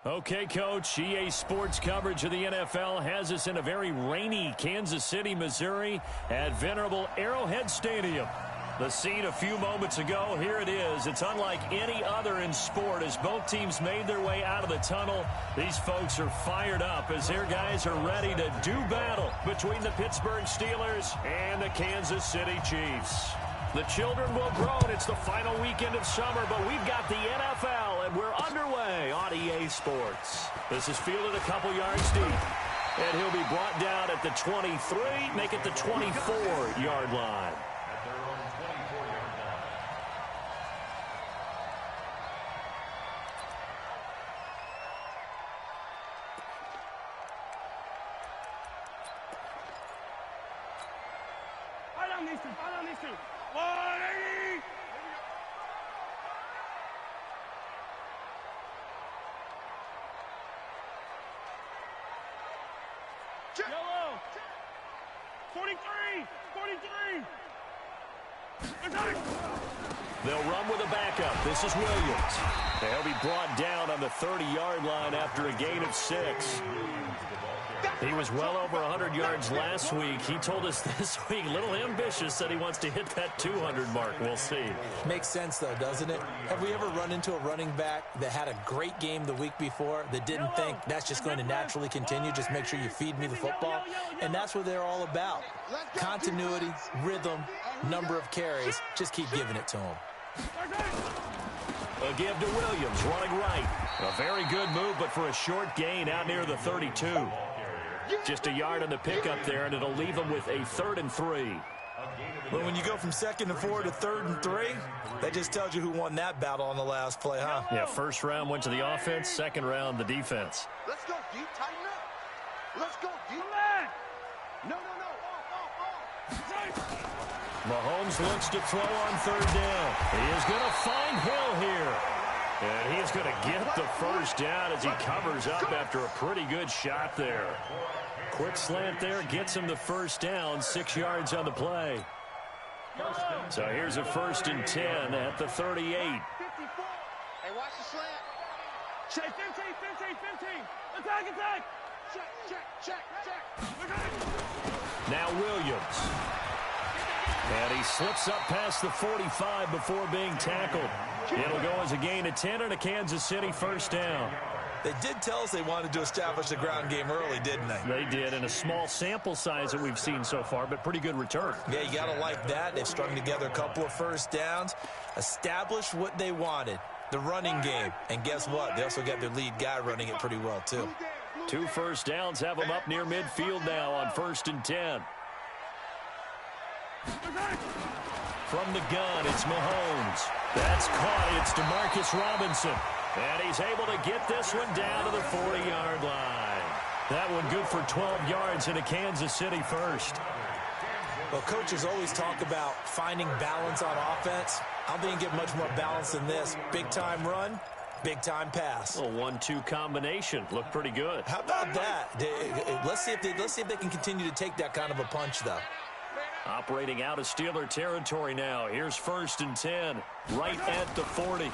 Okay, Coach, EA Sports coverage of the NFL has us in a very rainy Kansas City, Missouri at venerable Arrowhead Stadium. The scene a few moments ago, here it is. It's unlike any other in sport as both teams made their way out of the tunnel. These folks are fired up as their guys are ready to do battle between the Pittsburgh Steelers and the Kansas City Chiefs. The children will grow, and it's the final weekend of summer, but we've got the NFL, and we're underway on EA Sports. This is fielded a couple yards deep, and he'll be brought down at the 23, make it the 24-yard line. Yellow. 43. They'll run with a backup. This is Williams. They'll be brought down on the 30-yard line after a gain of 6. He was well over 100 yards last week. He told us this week, a little ambitious, that he wants to hit that 200 mark. We'll see. Makes sense, though, doesn't it? Have we ever run into a running back that had a great game the week before that didn't think that's just going to naturally continue? Just make sure you feed me the football. And that's what they're all about. Continuity, rhythm, number of carries. Just keep giving it to them. A give to Williams, running right. A very good move, but for a short gain out near the 32. Just a yard on the pickup there, and it'll leave them with a 3rd and 3. Well, when you go from 2nd and 4 to 3rd and 3, that just tells you who won that battle on the last play, huh? Yeah, first round went to the offense, second round the defense. Let's go deep, tighten up. Let's go deep. No. Mahomes looks to throw on 3rd down. He is going to find Hill here. And he is going to get the first down as he covers up after a pretty good shot there. Quick slant there gets him the first down, 6 yards on the play. So here's a 1st and 10 at the 38. Hey, watch the slant. Check, 15. Attack. Check. Now Williams. And he slips up past the 45 before being tackled. It'll go as a gain of 10 and a Kansas City first down. They did tell us they wanted to establish the ground game early, didn't they? They did, in a small sample size that we've seen so far, but pretty good return. Yeah, you got to like that. They've strung together a couple of first downs, established what they wanted, the running game. And guess what? They also got their lead guy running it pretty well, too. 2 first downs have them up near midfield now on 1st and 10. From the gun, it's Mahomes. That's caught. It's DeMarcus Robinson. And he's able to get this one down to the 40-yard line. That one good for 12 yards in a Kansas City first. Well, coaches always talk about finding balance on offense. I don't think you get much more balance than this. Big-time run, big-time pass. A 1-2 combination. Looked pretty good. How about that? Let's see if they can continue to take that kind of a punch, though. Operating out of Steeler territory now. Here's 1st and 10, right at the 40.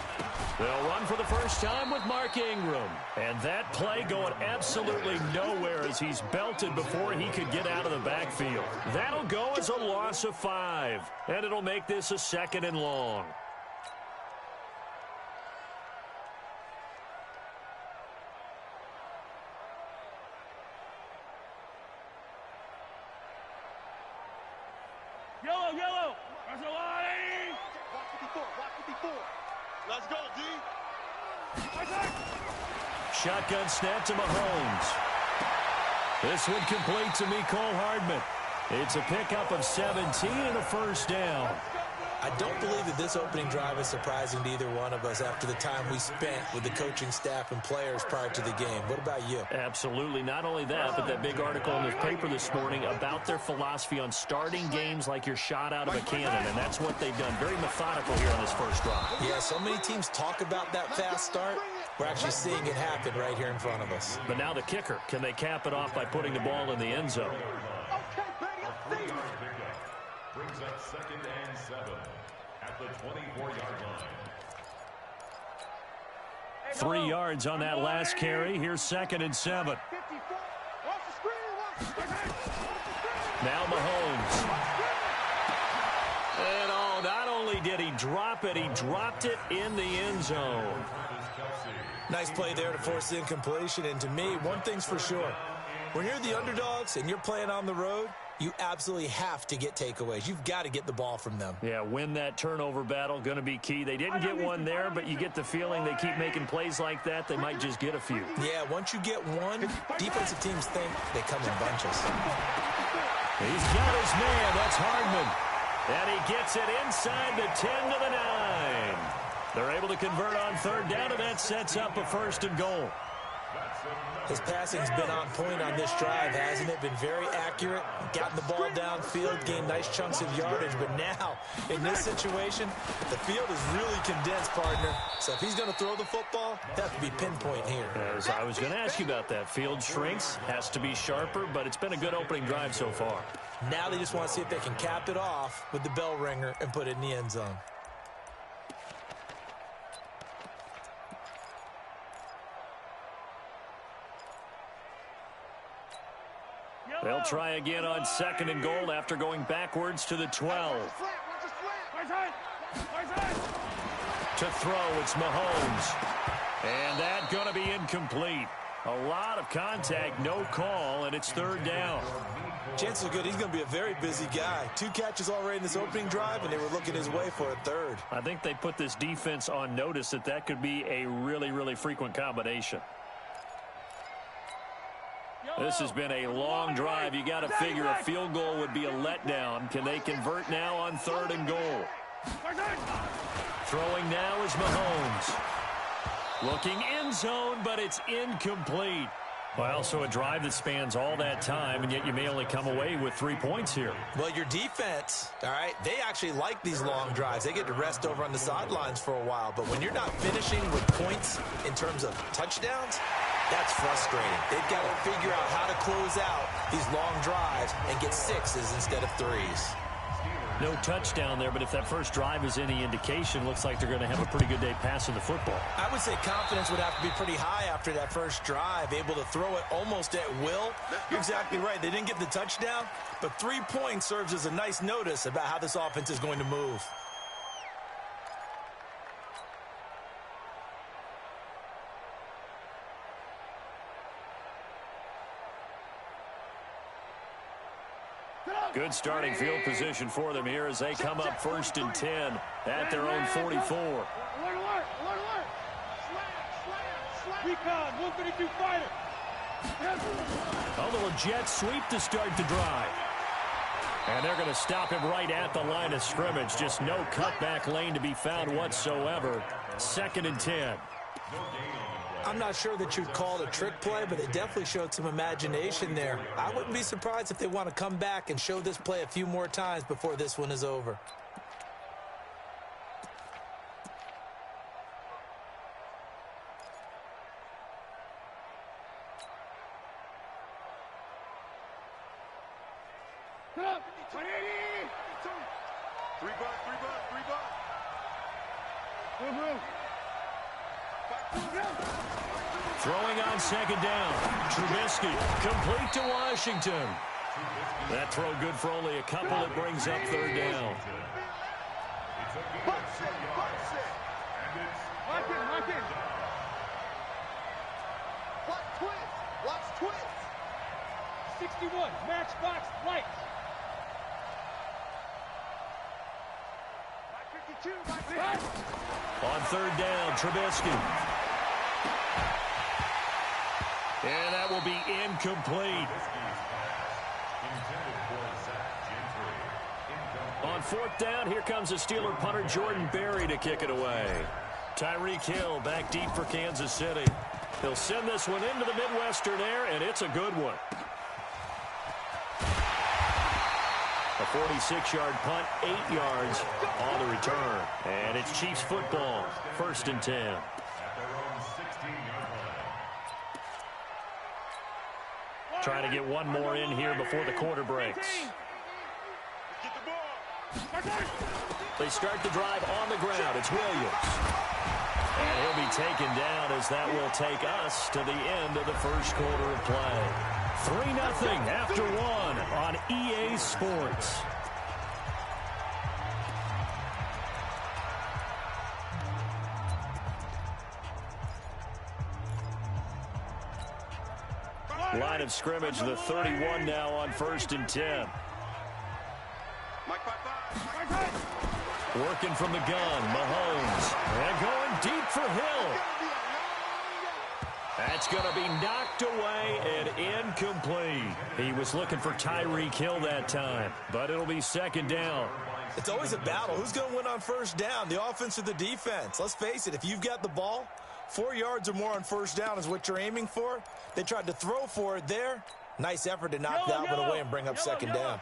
They'll run for the first time with Mark Ingram. And that play going absolutely nowhere as he's belted before he could get out of the backfield. That'll go as a loss of 5, and it'll make this a 2nd and long. Yellow. That's a line. Block 54. Let's go, D. Shotgun snap to Mahomes. This one complete to Mecole Hardman. It's a pickup of 17 and a first down. I don't believe that this opening drive is surprising to either one of us after the time we spent with the coaching staff and players prior to the game. What about you? Absolutely. Not only that, but that big article in the paper this morning about their philosophy on starting games like you're shot out of a cannon, and that's what they've done. Very methodical here on this first drive. Yeah, so many teams talk about that fast start. We're actually seeing it happen right here in front of us. But now the kicker. Can they cap it off by putting the ball in the end zone? Brings up 2nd and 7 at the 24-yard line. 3 yards on that last carry. Here's 2nd and 7. Now Mahomes. And not only did he drop it, he dropped it in the end zone. Nice play there to force the incompletion. And to me, one thing's for sure. When you're the underdogs and you're playing on the road, you absolutely have to get takeaways. You've got to get the ball from them. Yeah, win that turnover battle, going to be key. They didn't get one there, but you get the feeling they keep making plays like that, they might just get a few. Yeah, once you get one, defensive teams think they come in bunches. He's got his man. That's Hardman. And he gets it inside the 10 to the 9. They're able to convert on 3rd down, and that sets up a 1st and goal. His passing's been on point on this drive, hasn't it? Been very accurate, gotten the ball downfield, gained nice chunks of yardage. But now, in this situation, the field is really condensed, partner. So if he's going to throw the football, that have to be pinpoint here. As I was going to ask you about that. Field shrinks, has to be sharper, but it's been a good opening drive so far. Now they just want to see if they can cap it off with the bell ringer and put it in the end zone. They'll try again on 2nd and goal after going backwards to the 12. To throw, it's Mahomes. And that's going to be incomplete. A lot of contact, no call, and it's 3rd down. Chances are good he's going to be a very busy guy. 2 catches already in this opening drive, and they were looking his way for a 3rd. I think they put this defense on notice that could be a really, really frequent combination. This has been a long drive. You got to figure a field goal would be a letdown. Can they convert now on 3rd and goal? Throwing now is Mahomes. Looking end zone, but it's incomplete. Well, so a drive that spans all that time, and yet you may only come away with 3 points here. Well, your defense, all right, they actually like these long drives. They get to rest over on the sidelines for a while. But when you're not finishing with points in terms of touchdowns, that's frustrating. They've got to figure out how to close out these long drives and get 6s instead of 3s. No touchdown there, but if that first drive is any indication, looks like they're going to have a pretty good day passing the football. I would say confidence would have to be pretty high after that first drive, able to throw it almost at will. You're exactly right. They didn't get the touchdown, but 3 points serves as a nice notice about how this offense is going to move. Good starting field position for them here as they come up 1st and 10 at their own 44. Alert! Recon, 132 fighter. A little jet sweep to start the drive. And they're going to stop him right at the line of scrimmage. Just no cutback lane to be found whatsoever. 2nd and 10. I'm not sure that you'd call it a trick play, but it definitely showed some imagination there. I wouldn't be surprised if they want to come back and show this play a few more times before this one is over. Throwing on 2nd down. Trubisky complete to Washington. That throw good for only a couple. It brings up 3rd down. Watch twins. 61, matchbox lights. 52, On 3rd down, Trubisky. And that will be incomplete. On 4th down, here comes the Steeler punter Jordan Berry to kick it away. Tyreek Hill back deep for Kansas City. He'll send this one into the Midwestern air, and it's a good one. A 46-yard punt, 8 yards on the return. And it's Chiefs football, 1st and 10. Trying to get one more in here before the quarter breaks. They start the drive on the ground. It's Williams. And he'll be taken down as that will take us to the end of the first quarter of play. 3-0 after 1 on EA Sports. Line of scrimmage, the 31 now on 1st and 10. Working from the gun, Mahomes. And going deep for Hill. That's going to be knocked away and incomplete. He was looking for Tyreek Hill that time, but it'll be 2nd down. It's always a battle. Who's going to win on 1st down, the offense or the defense? Let's face it, if you've got the ball, 4 yards or more on 1st down is what you're aiming for. They tried to throw for it there. Nice effort to knock that one away and bring up 2nd down.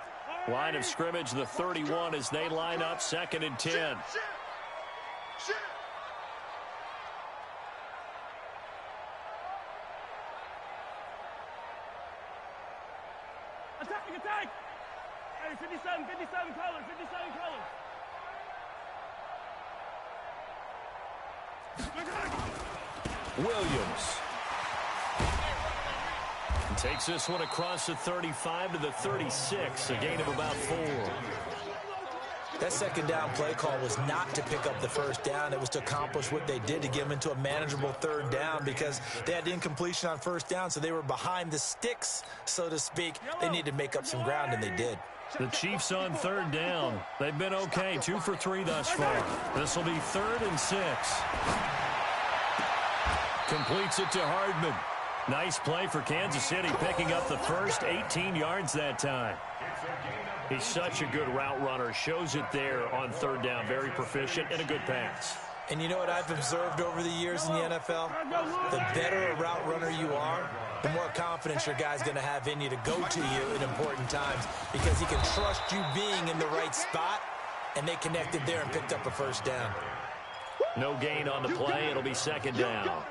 Line of scrimmage, the 31 as they line up 2nd and 10. Attack! Hey, 57 colors, 57 colors. Williams. Takes this one across the 35 to the 36, a gain of about 4. That 2nd down play call was not to pick up the 1st down. It was to accomplish what they did, to get them into a manageable 3rd down, because they had incompletion on 1st down, so they were behind the sticks, so to speak. They needed to make up some ground, and they did. The Chiefs on 3rd down. They've been okay, 2 for 3 thus far. This will be 3rd and 6. Completes it to Hardman. Nice play for Kansas City, picking up the first 18 yards that time. He's such a good route runner. Shows it there on 3rd down. Very proficient and a good pass. And you know what I've observed over the years in the NFL? The better a route runner you are, the more confidence your guy's going to have in you to go to you in important times, because he can trust you being in the right spot, and they connected there and picked up a 1st down. No gain on the play. It'll be 2nd down.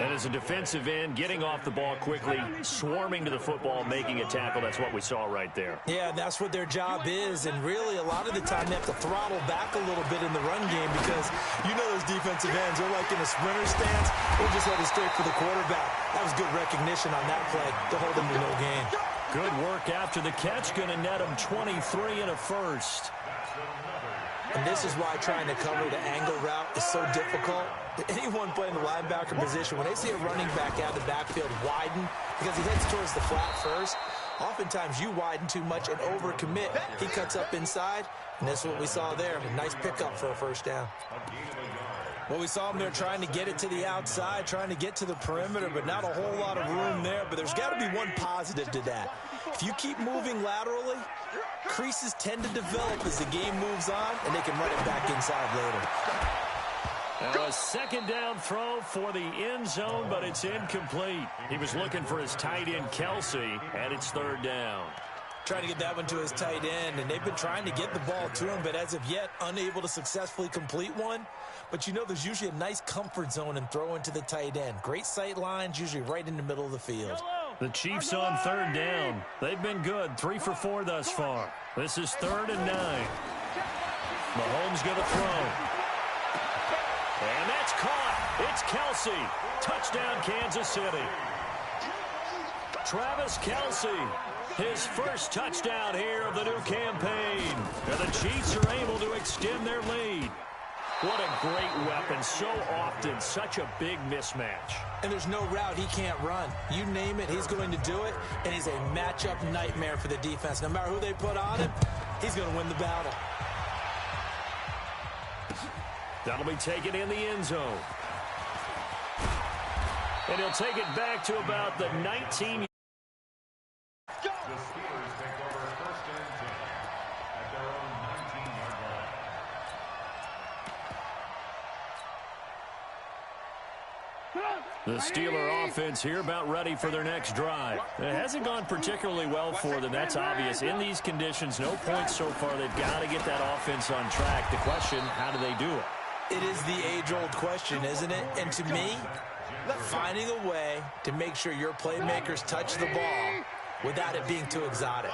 And as a defensive end, getting off the ball quickly, swarming to the football, making a tackle, that's what we saw right there. Yeah, that's what their job is, and really a lot of the time they have to throttle back a little bit in the run game, because you know those defensive ends, they're like in a sprinter stance. They're just headed straight for the quarterback. That was good recognition on that play to hold him to no gain. Good work after the catch, going to net him 23 and a 1st. And this is why trying to cover the angle route is so difficult. Anyone playing the linebacker position, when they see a running back out of the backfield widen, because he heads towards the flat first, oftentimes you widen too much and overcommit. He cuts up inside, and that's what we saw there. A nice pickup for a 1st down. Well, we saw him there trying to get it to the outside, trying to get to the perimeter, but not a whole lot of room there. But there's got to be one positive to that. If you keep moving laterally, creases tend to develop as the game moves on, and they can run it back inside later. Now a 2nd down throw for the end zone, but it's incomplete. He was looking for his tight end, Kelsey, and it's 3rd down. Trying to get that one to his tight end, and they've been trying to get the ball to him, but as of yet, unable to successfully complete one. But you know there's usually a nice comfort zone in throwing to the tight end. Great sight lines, usually right in the middle of the field. The Chiefs on 3rd down. They've been good, 3 for 4 thus far. This is 3rd and 9. Mahomes going to throw. And that's caught. It's Kelsey. Touchdown, Kansas City. Travis Kelsey, his first touchdown here of the new campaign. And the Chiefs are able to extend their lead. What a great weapon. So often, such a big mismatch. And there's no route he can't run. You name it, he's going to do it. And he's a matchup nightmare for the defense. No matter who they put on him, he's going to win the battle. That'll be taken in the end zone. And he'll take it back to about the 19. The Steelers take over 1st and 10 at their own 19-yard line. The Steeler offense here about ready for their next drive. It hasn't gone particularly well for them. That's obvious. In these conditions, no points so far. They've got to get that offense on track. The question, how do they do it? It is the age-old question, isn't it? And to me, finding a way to make sure your playmakers touch the ball without it being too exotic.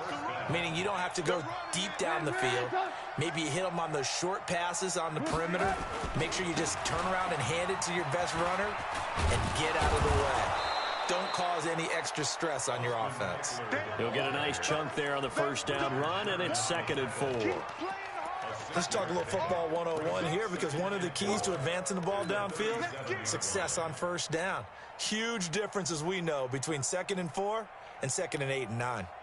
Meaning you don't have to go deep down the field. Maybe you hit them on those short passes on the perimeter. Make sure you just turn around and hand it to your best runner and get out of the way. Don't cause any extra stress on your offense. He'll get a nice chunk there on the first down run, and it's 2nd and 4. Let's talk a little football 101 here, because one of the keys to advancing the ball downfield, success on first down. Huge difference, as we know, between 2nd and 4 and 2nd and 8 and 9. –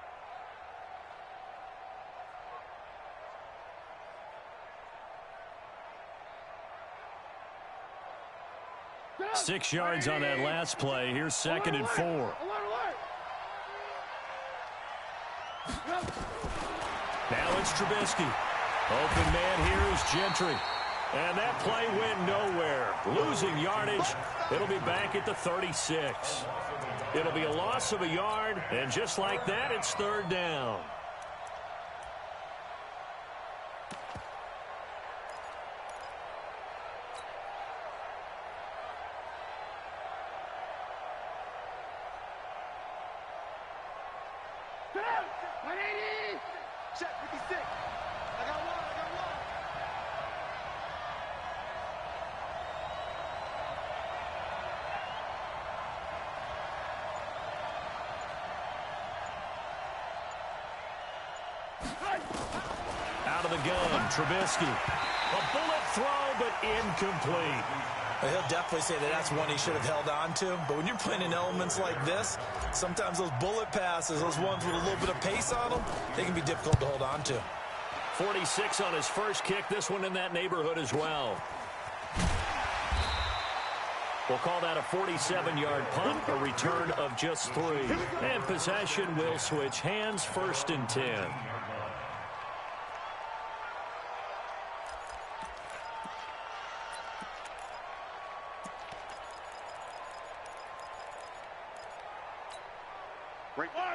6 yards on that last play. Here's 2nd and 4. Now it's Trubisky. Open man here is Gentry. And that play went nowhere. Losing yardage. It'll be back at the 36. It'll be a loss of a yard, and just like that, it's 3rd down. Check 56. I got one. Out of the gun, Trubisky. A bullet throw, but incomplete. He'll definitely say that that's one he should have held on to. But when you're playing in elements like this, sometimes those bullet passes, those ones with a little bit of pace on them, they can be difficult to hold on to. 46 on his first kick. This one in that neighborhood as well. We'll call that a 47-yard punt, a return of just 3. And possession will switch hands, 1st and 10.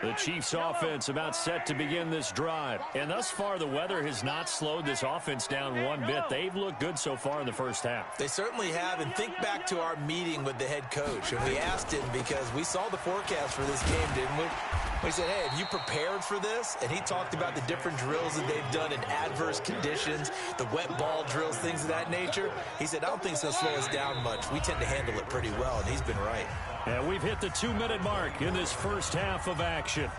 The Chiefs offense about set to begin this drive. And thus far, the weather has not slowed this offense down one bit. They've looked good so far in the first half. They certainly have. And think back to our meeting with the head coach. And we asked him, because we saw the forecast for this game, didn't we? We said, hey, have you prepared for this? And he talked about the different drills that they've done in adverse conditions, the wet ball drills, things of that nature. He said, I don't think it's going to slow us down much. We tend to handle it pretty well, and he's been right. And we've hit the 2-minute mark in this first half of action.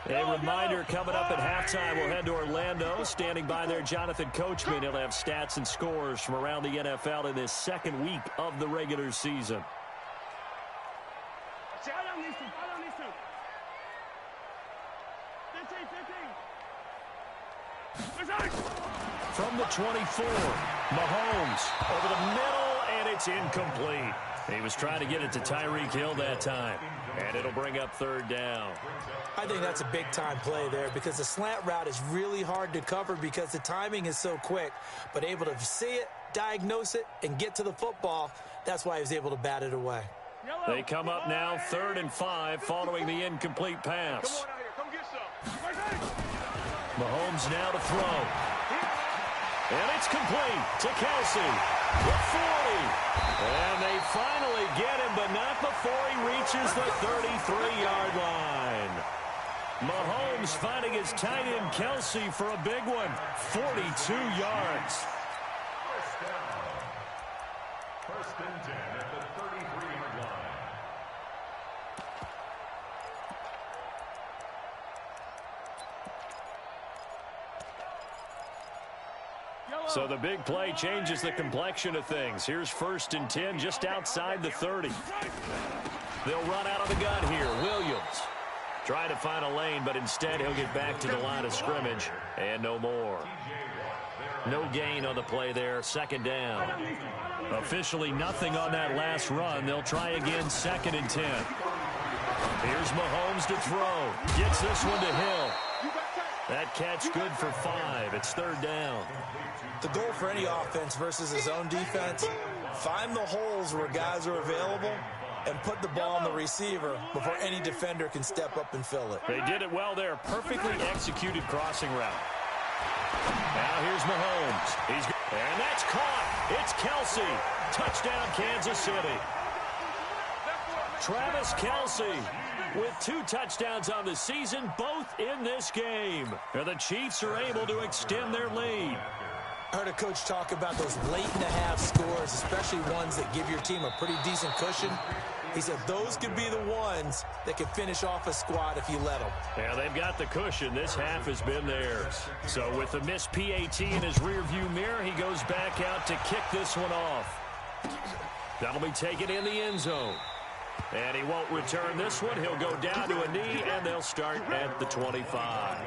A reminder, coming up at halftime, we'll head to Orlando. Standing by there, Jonathan Coachman. He'll have stats and scores from around the NFL in this 2nd week of the regular season. From the 24, Mahomes over the middle, and it's incomplete. He was trying to get it to Tyreek Hill that time, and it'll bring up 3rd down. I think that's a big-time play there, because the slant route is really hard to cover because the timing is so quick. But able to see it, diagnose it, and get to the football, that's why he was able to bat it away. They come up now 3rd and 5 following the incomplete pass. Mahomes now to throw. And it's complete to Kelsey. The 40. And they finally get him, but not before he reaches the 33-yard line. Mahomes finding his tight end Kelsey for a big one. 42 yards. First and 10 at the 33-yard line. So the big play changes the complexion of things. Here's 1st and 10 just outside the 30. They'll run out of the gun here. Williams trying to find a lane, but instead he'll get back to the line of scrimmage and no more. No gain on the play there. 2nd down. Officially nothing on that last run. They'll try again 2nd and 10. Here's Mahomes to throw. Gets this one to Hill. That catch good for 5. It's 3rd down. The goal for any offense versus his own defense, find the holes where guys are available and put the ball on the receiver before any defender can step up and fill it. They did it well there. Perfectly executed crossing route. Now here's Mahomes. And that's caught. It's Kelsey. Touchdown, Kansas City. Travis Kelce with 2 touchdowns on the season, both in this game. And the Chiefs are able to extend their lead. I heard a coach talk about those late-in-the-half scores, especially ones that give your team a pretty decent cushion. He said those could be the ones that could finish off a squad if you let them. Yeah, they've got the cushion. This half has been theirs. So with the missed PAT in his rearview mirror, he goes back out to kick this one off. That'll be taken in the end zone. And he won't return this one. He'll go down to a knee, and they'll start at the 25.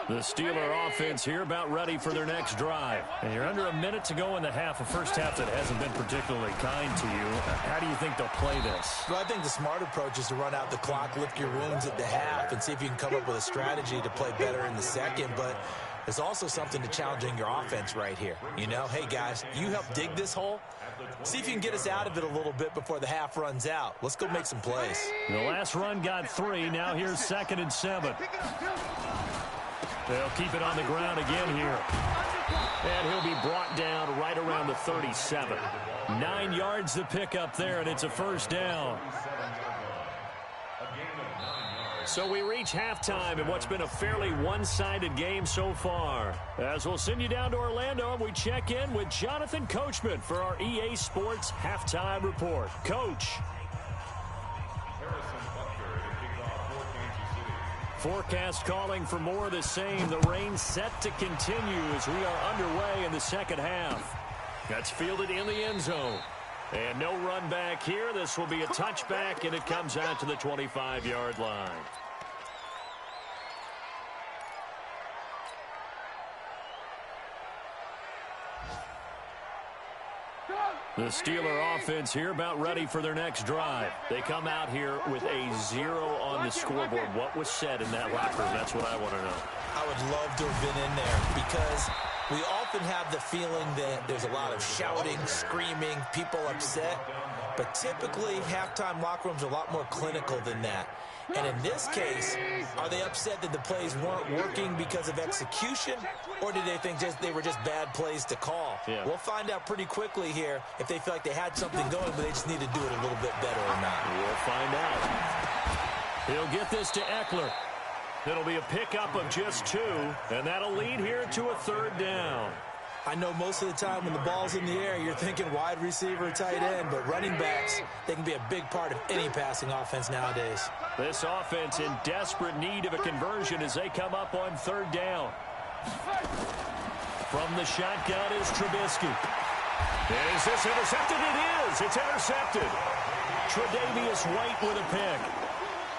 The Steeler offense here about ready for their next drive. And you're under a minute to go in the half, a first half that hasn't been particularly kind to you. How do you think they'll play this? Well, I think the smart approach is to run out the clock, lick your wounds at the half, and see if you can come up with a strategy to play better in the second. But there's also something to challenging your offense right here. You know, hey, guys, you help dig this hole. See if you can get us out of it a little bit before the half runs out. Let's go make some plays. The last run got 3. Now here's 2nd and 7. They'll keep it on the ground again here. And he'll be brought down right around the 37. 9 yards to pick up there, and it's a first down. So we reach halftime in what's been a fairly one-sided game so far. As we'll send you down to Orlando, we check in with Jonathan Coachman for our EA Sports Halftime Report. Coach. Forecast calling for more of the same. The rain set to continue as we are underway in the second half. That's fielded in the end zone. And no run back here. This will be a touchback, and it comes out to the 25-yard line. The Steeler offense here about ready for their next drive. They come out here with a 0 on the scoreboard. What was said in that locker room? That's what I want to know. I would love to have been in there because we often have the feeling that there's a lot of shouting, screaming, people upset. But typically, halftime locker rooms are a lot more clinical than that. And in this case, are they upset that the plays weren't working because of execution, or did they think they were just bad plays to call? Yeah. We'll find out pretty quickly here if they feel like they had something going, but they just need to do it a little bit better or not. We'll find out. He'll get this to Eckler. It'll be a pickup of just 2, and that'll lead here to a 3rd down. I know most of the time when the ball's in the air, you're thinking wide receiver, tight end, but running backs, they can be a big part of any passing offense nowadays. This offense in desperate need of a conversion as they come up on 3rd down. From the shotgun is Trubisky. Is this intercepted? It is. It's intercepted. Tre'Davious White with a pick.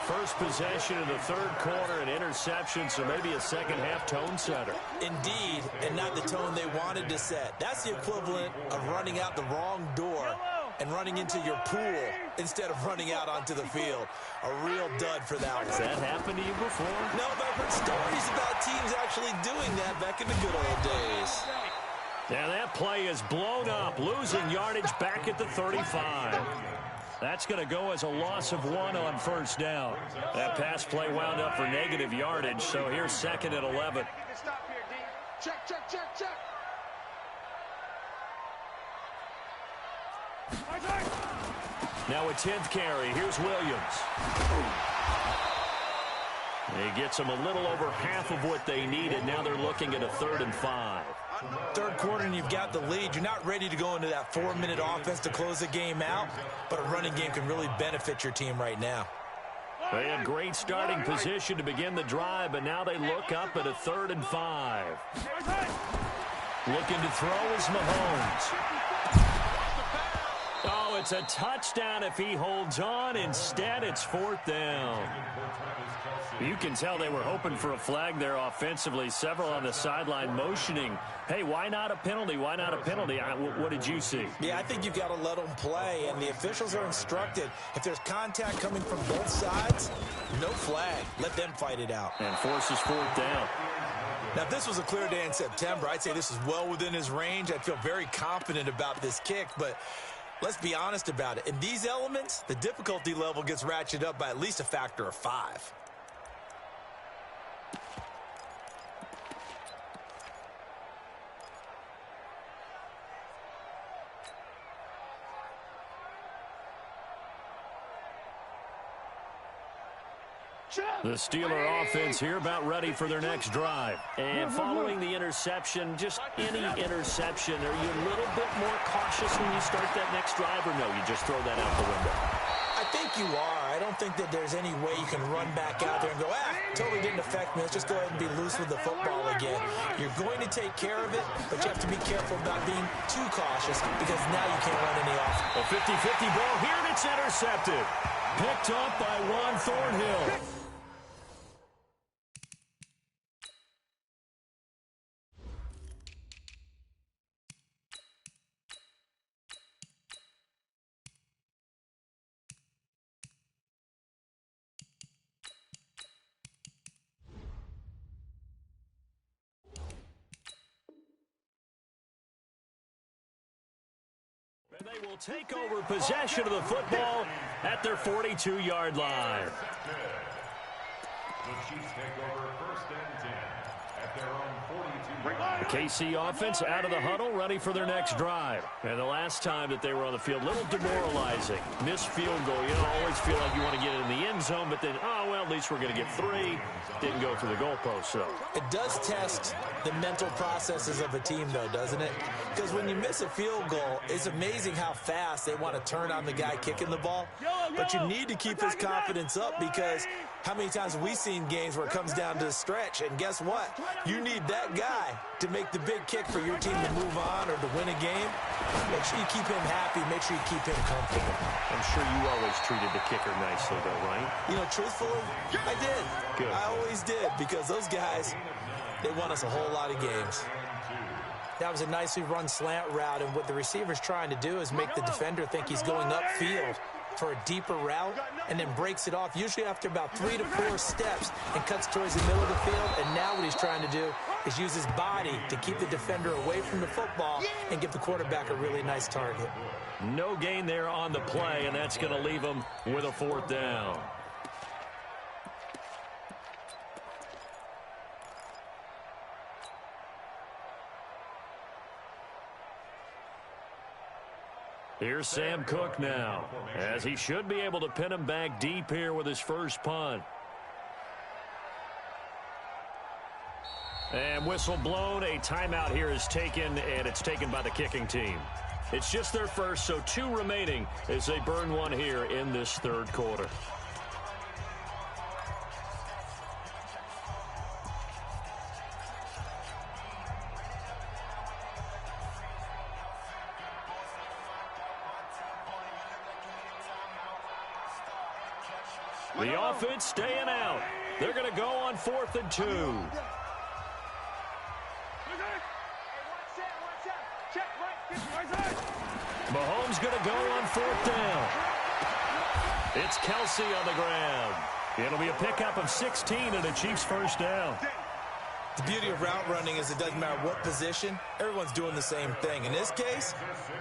First possession in the 3rd quarter, an interception, so maybe a second-half tone setter. Indeed, and not the tone they wanted to set. That's the equivalent of running out the wrong door and running into your pool instead of running out onto the field. A real dud for that one. Has that happened to you before? No, but I've heard stories about teams actually doing that back in the good old days. Now that play is blown up, losing yardage back at the 35. That's going to go as a loss of 1 on 1st down. That pass play wound up for negative yardage, so here's 2nd and 11. Check, check, check, check. Now a 10th carry. Here's Williams. He gets them a little over half of what they needed. Now they're looking at a 3rd and 5. 3rd quarter and you've got the lead. You're not ready to go into that 4-minute offense to close the game out, but a running game can really benefit your team right now. They had great starting position to begin the drive, but now they look up at a 3rd and 5. Looking to throw is Mahomes. Oh, it's a touchdown if he holds on. Instead, it's 4th down. You can tell they were hoping for a flag there offensively. Several on the sideline motioning, hey, why not a penalty? Why not a penalty? What did you see? Yeah, I think you've got to let them play, and the officials are instructed. If there's contact coming from both sides, no flag. Let them fight it out. And forces 4th down. Now, if this was a clear day in September, I'd say this is well within his range. I'd feel very confident about this kick, but let's be honest about it. In these elements, the difficulty level gets ratcheted up by at least a factor of 5. The Steeler offense here about ready for their next drive. And following the interception, just any interception, are you a little bit more cautious when you start that next drive, or no, you just throw that out the window? I think you are. I don't think that there's any way you can run back out there and go, totally didn't affect me. Let's just go ahead and be loose with the football again. You're going to take care of it, but you have to be careful about being too cautious because now you can't run any off. A 50-50 ball here, and it's intercepted. Picked up by Juan Thornhill. And they will take over possession of the football at their 42-yard line. The Chiefs take over 1st and 10 at their own 42-yard line. The KC offense out of the huddle, ready for their next drive. And the last time that they were on the field, a little demoralizing. Missed field goal. You know, always feel like you want to get it in the end zone, but then, oh, well, at least we're going to get 3. Didn't go through the goalpost, so. It does test the mental processes of a team, though, doesn't it? Because when you miss a field goal, it's amazing how fast they want to turn on the guy kicking the ball. But you need to keep his confidence up because how many times have we seen games where it comes down to the stretch? And guess what? You need that guy to make the big kick for your team to move on or to win a game. Make sure you keep him happy. Make sure you keep him comfortable. I'm sure you always treated the kicker nicely, though, right? You know, truthfully, I did. Good. I always did because those guys, they won us a whole lot of games. That was a nicely run slant route, and what the receiver's trying to do is make the defender think he's going upfield for a deeper route and then breaks it off, usually after about 3 to 4 steps, and cuts towards the middle of the field. And now what he's trying to do is use his body to keep the defender away from the football and give the quarterback a really nice target. No gain there on the play, and that's going to leave him with a 4th down. Here's Sam Cook now, as he should be able to pin him back deep here with his first punt. And whistle blown, a timeout here is taken, and it's taken by the kicking team. It's just their first, so 2 remaining as they burn one here in this 3rd quarter. The offense staying out. They're going to go on 4th and 2. Mahomes going to go on 4th down. It's Kelsey on the ground. It'll be a pickup of 16 and a Chiefs first down. The beauty of route running is it doesn't matter what position, everyone's doing the same thing. In this case,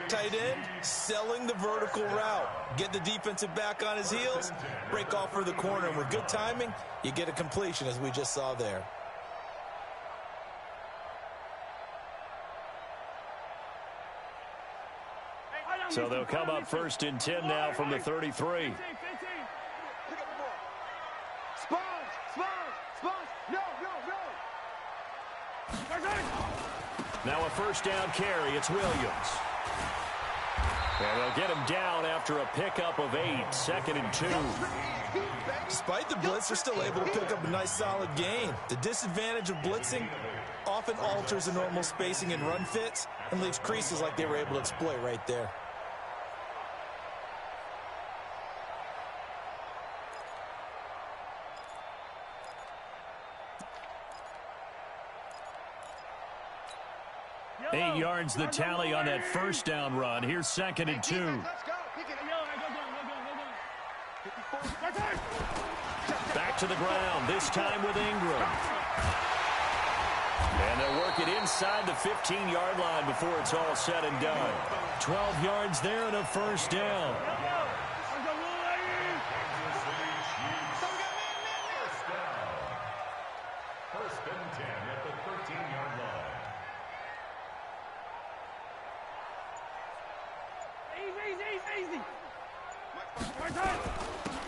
tight end, selling the vertical route. Get the defensive back on his heels, break off for the corner, and with good timing, you get a completion as we just saw there. So they'll come up 1st and 10 now from the 33. Now a 1st down carry. It's Williams. And they'll get him down after a pickup of 8. 2nd and 2. Despite the blitz, they're still able to pick up a nice solid gain. The disadvantage of blitzing often alters the normal spacing and run fits and leaves creases like they were able to exploit right there. Eight yards the tally on that 1st down run. Here's 2nd and 2. Back to the ground, this time with Ingram. And they'll work it inside the 15-yard line before it's all said and done. 12 yards there and a 1st down.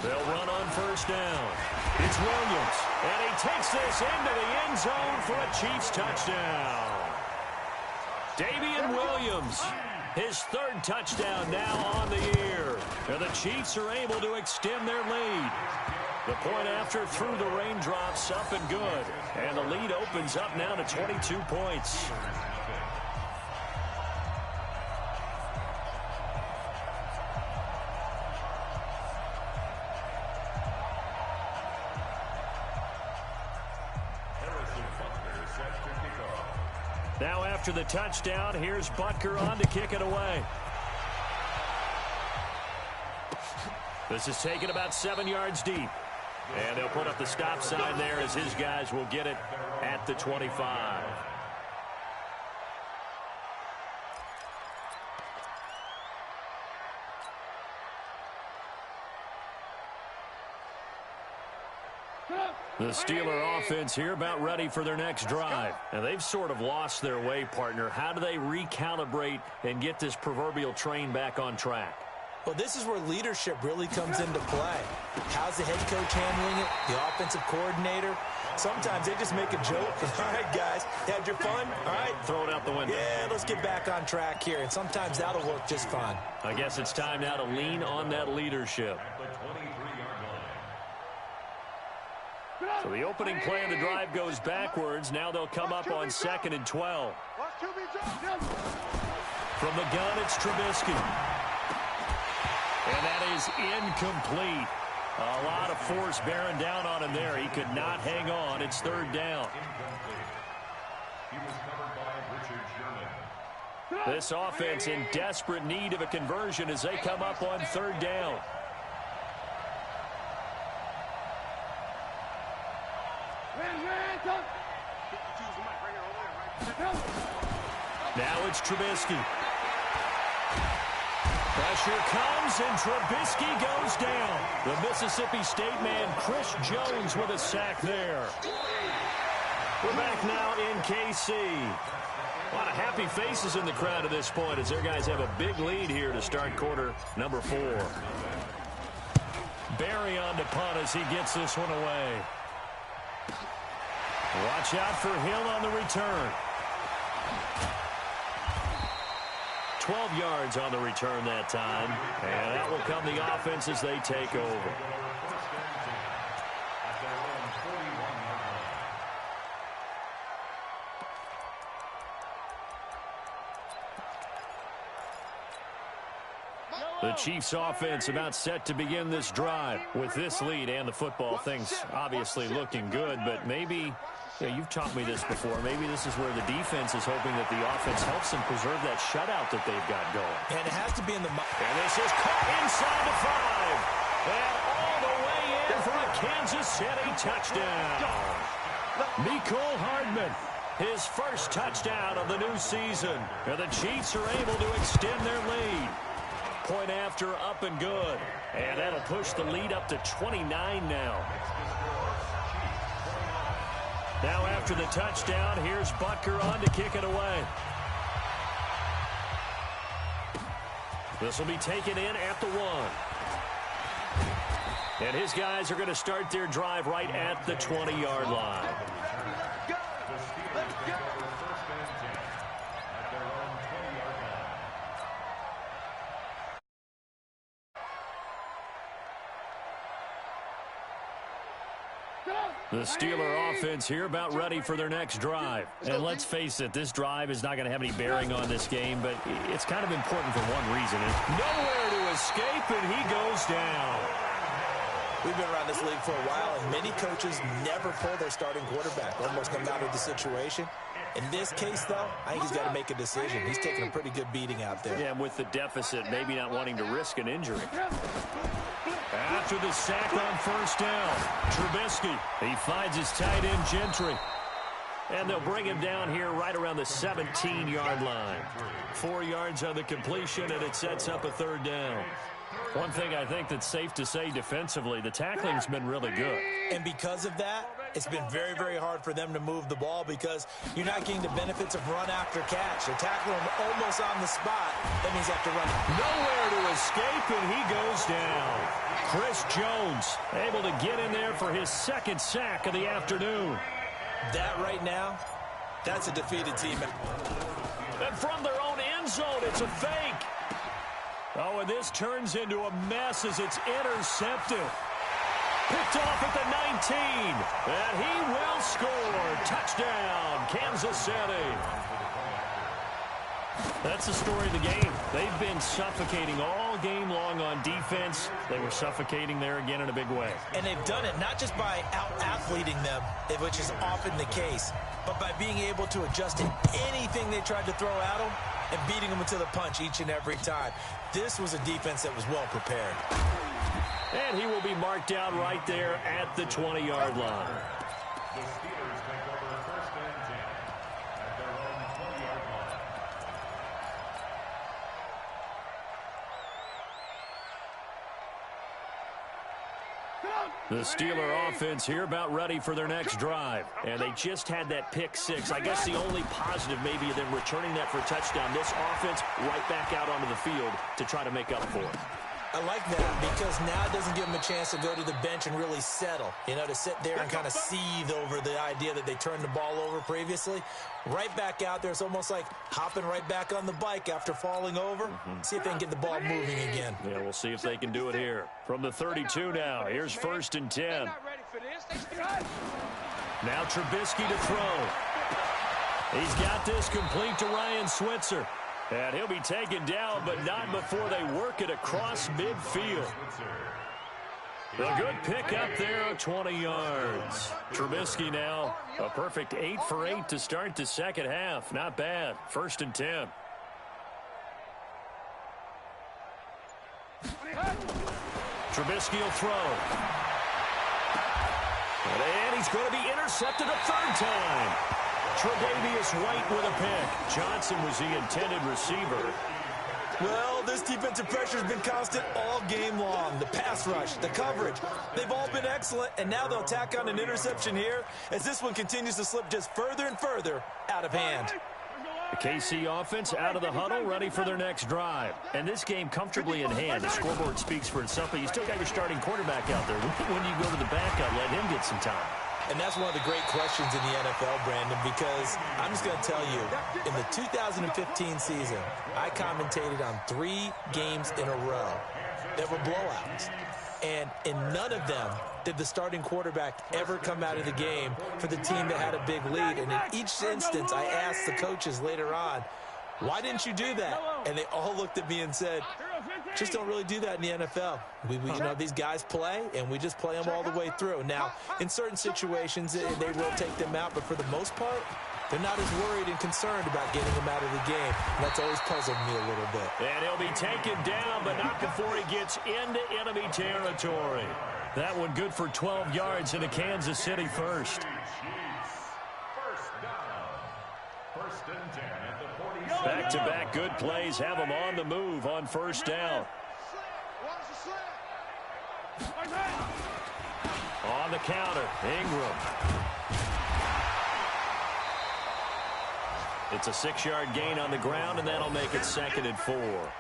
They'll run on first down. It's Williams, and he takes this into the end zone for a Chiefs touchdown. Davian Williams, his third touchdown now on the year. And the Chiefs are able to extend their lead. The point after through the raindrops, up and good. And the lead opens up now to 22 points. Now after the touchdown, here's Butker on to kick it away. This is taken about 7 yards deep. And they'll put up the stop sign there as his guys will get it at the 25. The Steeler offense here about ready for their next drive. And they've sort of lost their way, partner. How do they recalibrate and get this proverbial train back on track? Well, this is where leadership really comes into play. How's the head coach handling it? The offensive coordinator? Sometimes they just make a joke. All right, guys, had your fun? All right. Throw it out the window. Yeah, let's get back on track here. And sometimes that'll work just fine. I guess it's time now to lean on that leadership. So the opening play of the drive goes backwards. Now they'll come up on 2nd and 12. From the gun, it's Trubisky. And that is incomplete. A lot of force bearing down on him there. He could not hang on. It's 3rd down. He was covered by Richard Sherman. This offense in desperate need of a conversion as they come up on 3rd down. Now it's Trubisky. Pressure comes, and Trubisky goes down. The Mississippi State man, Chris Jones, with a sack there. We're back now in KC. A lot of happy faces in the crowd at this point as their guys have a big lead here to start quarter number 4. Barry on to punt as he gets this one away. Watch out for Hill on the return. 12 yards on the return that time. And that will come the offense as they take over. The Chiefs offense about set to begin this drive. With this lead and the football, things obviously looking good, but maybe, you've taught me this before, maybe this is where the defense is hoping that the offense helps them preserve that shutout that they've got going. And it has to be in the... And this is caught inside the 5. And all the way in for a Kansas City touchdown. Mecole Hardman, his first touchdown of the new season. And the Chiefs are able to extend their lead. Point after, up and good. And that'll push the lead up to 29 now. Now after the touchdown, here's Butker on to kick it away. This will be taken in at the 1. And his guys are going to start their drive right at the 20-yard line. The Steeler offense here about ready for their next drive. And let's face it, this drive is not going to have any bearing on this game, but it's kind of important for one reason. Nowhere to escape, and he goes down. We've been around this league for a while, and many coaches never pull their starting quarterback, almost no matter the situation. In this case, though, I think he's got to make a decision. He's taking a pretty good beating out there. Yeah, with the deficit, maybe not wanting to risk an injury. After the sack on first down, Trubisky, he finds his tight end Gentry. And they'll bring him down here right around the 17-yard line. 4 yards on the completion, and it sets up a 3rd down. One thing I think that's safe to say defensively, the tackling's been really good. And because of that, it's been very, very hard for them to move the ball because you're not getting the benefits of run after catch. They're tackling him almost on the spot. That means you have to run. Nowhere to escape, and he goes down. Chris Jones able to get in there for his second sack of the afternoon. That right now, that's a defeated team. And from their own end zone, it's a fake. Oh, and this turns into a mess as it's intercepted. Picked off at the 19. And he will score. Touchdown, Kansas City. That's the story of the game. They've been suffocating all game long on defense. They were suffocating there again in a big way. And they've done it not just by out-athleting them, which is often the case, but by being able to adjust to anything they tried to throw at them and beating them to the punch each and every time. This was a defense that was well prepared. And he will be marked down right there at the 20-yard line. The Steelers take over 1st and 10 at their own 20-yard line. The Steeler offense here about ready for their next drive. And they just had that pick six. I guess the only positive maybe of them returning that for a touchdown. This offense right back out onto the field to try to make up for it. I like that because now it doesn't give them a chance to go to the bench and really settle, to sit there and kind of seethe over the idea that they turned the ball over previously. Right back out there, it's almost like hopping right back on the bike after falling over. See if they can get the ball moving again. Yeah, we'll see if they can do it here. From the 32 now, here's 1st and 10. Now Trubisky to throw. He's got this complete to Ryan Switzer. And he'll be taken down, but not before they work it across midfield. A good pick up there, 20 yards. Trubisky now, a perfect 8 for 8 to start the second half. Not bad. 1st and 10. Trubisky will throw. And he's going to be intercepted a third time. Tre'Davious White with a pick. Johnson was the intended receiver. Well, this defensive pressure has been constant all game long. The pass rush, the coverage, they've all been excellent, and now they'll tack on an interception here as this one continues to slip just further and further out of hand. The KC offense out of the huddle, ready for their next drive. And this game comfortably in hand. The scoreboard speaks for itself, but you still got your starting quarterback out there. When you go to the backup, let him get some time. And that's one of the great questions in the NFL, Brandon, because I'm just going to tell you, in the 2015 season, I commentated on 3 games in a row that were blowouts. And in none of them did the starting quarterback ever come out of the game for the team that had a big lead. And in each instance, I asked the coaches later on, why didn't you do that? And they all looked at me and said, just don't really do that in the NFL. These guys play, and we just play them all the way through. Now, in certain situations, they will take them out, but for the most part, they're not as worried and concerned about getting them out of the game. And that's always puzzled me a little bit. And he'll be taken down, but not before he gets into enemy territory. That one good for 12 yards into Kansas City first. Back-to-back good plays have them on the move on 1st down. On the counter, Ingram. It's a 6-yard gain on the ground, and that'll make it 2nd and 4.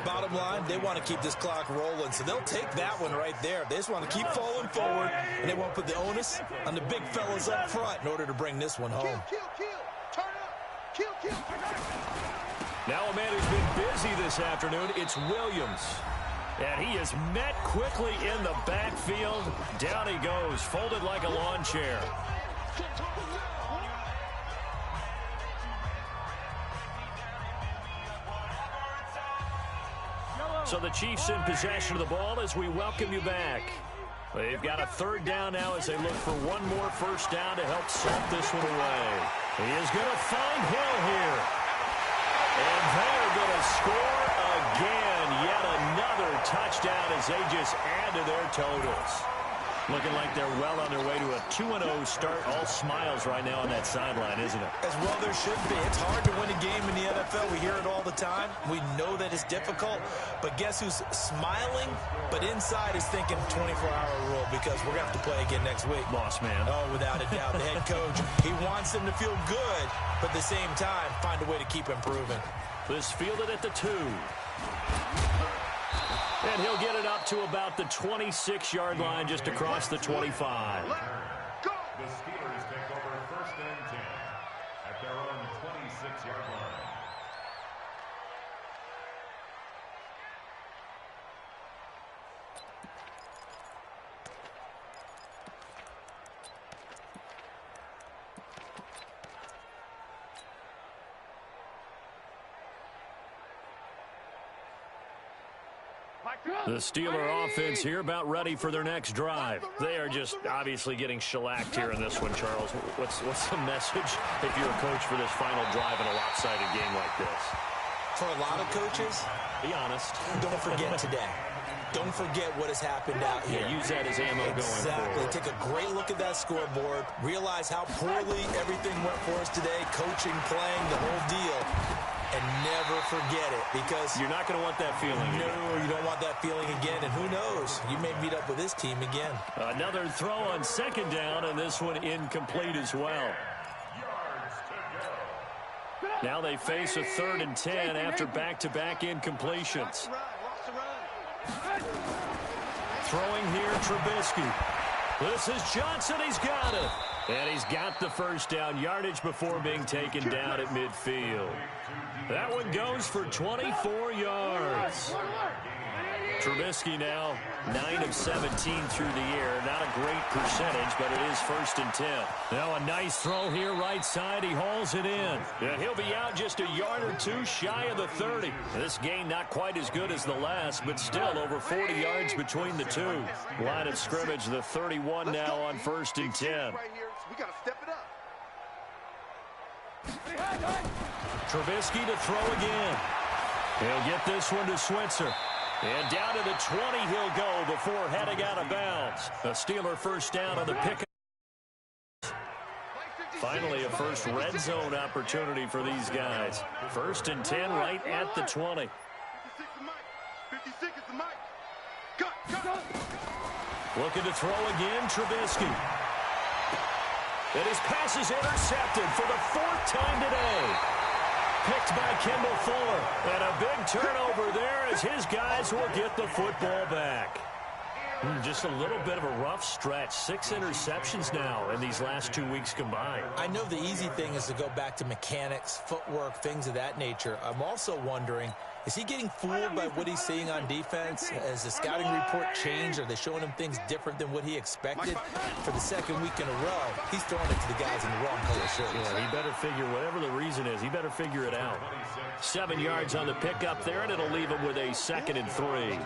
Bottom line, they want to keep this clock rolling, so they'll take that one right there. They just want to keep falling forward, and they want to put the onus on the big fellas up front in order to bring this one home. Now a man who's been busy this afternoon, it's Williams. And he is met quickly in the backfield. Down he goes, folded like a lawn chair. So the Chiefs in possession of the ball as we welcome you back. They've got a 3rd down now as they look for one more 1st down to help salt this one away. He is going to find Hill here. And they're going to score again. Yet another touchdown as they just add to their totals. Looking like they're well on their way to a 2-0 start. All smiles right now on that sideline, isn't it? As well there should be. It's hard to win a game in the NFL. We hear it all the time. We know that it's difficult. But guess who's smiling? But inside is thinking 24-hour rule because we're going to have to play again next week. Boss man. Oh, without a doubt. The head coach, he wants them to feel good, but at the same time, find a way to keep improving. This fielded at the 2. And he'll get it up to about the 26-yard line just across the 25. The Steelers take over 1st and 10 at their own 26-yard line. The Steeler offense here about ready for their next drive. They are just obviously getting shellacked here in this one, Charles. What's the message if you're a coach for this final drive in a lopsided game like this? For a lot of coaches, be honest. Don't forget today. Don't forget what has happened out here. Yeah, use that as ammo going forward. Take a great look at that scoreboard. Realize how poorly everything went for us today. Coaching, playing, the whole deal. And never forget it because you're not going to want that feeling again. No, you don't want that feeling again. And who knows? You may meet up with this team again. Another throw on 2nd down, and this one incomplete as well. Now they face a 3rd and 10 after back-to-back incompletions. Throwing here, Trubisky. This is Johnson. He's got it. And he's got the first down yardage before being taken down at midfield. That one goes for 24 yards. Trubisky now 9 of 17 through the air. Not a great percentage, but it is 1st and 10. Now a nice throw here right side. He hauls it in. And he'll be out just a yard or two shy of the 30. This gain not quite as good as the last, but still over 40 yards between the two. Line of scrimmage, the 31 now on 1st and 10. We got to step it up. Trubisky to throw again. He'll get this one to Switzer. And down to the 20 he'll go before heading out of bounds. A Steeler first down on the pick. Finally, a first red zone opportunity for these guys. 1st and 10 right at the 20. 56 is the mic. Cut. Looking to throw again, Trubisky. And his pass is intercepted for the 4th time today. Picked by Kendall Fuller. And a big turnover there as his guys will get the football back. Just a little bit of a rough stretch. 6 interceptions now in these last 2 weeks combined. I know the easy thing is to go back to mechanics, footwork, things of that nature. I'm also wondering, is he getting fooled by what he's seeing on defense? Has the scouting report changed? Are they showing him things different than what he expected? For the 2nd week in a row, he's throwing it to the guys in the wrong color shirts. Yeah, he better figure, whatever the reason is, he better figure it out. 7 yards on the pickup there, and it'll leave him with a 2nd and 3.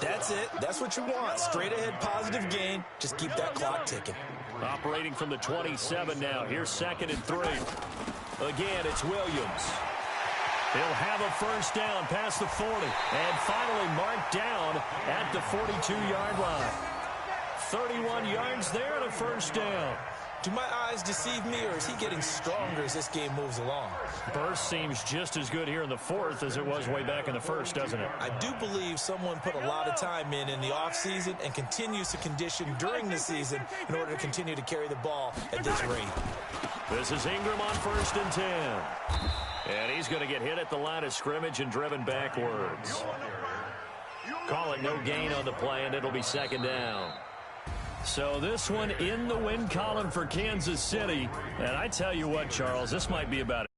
That's it. That's what you want. Straight ahead, positive gain. Just keep that clock ticking. Operating from the 27 now. Here's 2nd and 3. Again, it's Williams. He'll have a first down past the 40. And finally marked down at the 42-yard line. 31 yards there and a first down. Do my eyes deceive me, or is he getting stronger as this game moves along? Burst seems just as good here in the 4th as it was way back in the 1st, doesn't it? I do believe someone put a lot of time in the offseason and continues to condition during the season in order to continue to carry the ball at this rate. This is Ingram on 1st and 10. And he's going to get hit at the line of scrimmage and driven backwards. Call it no gain on the play, and it'll be 2nd down. So this one in the win column for Kansas City. And I tell you what, Charles, this might be about it.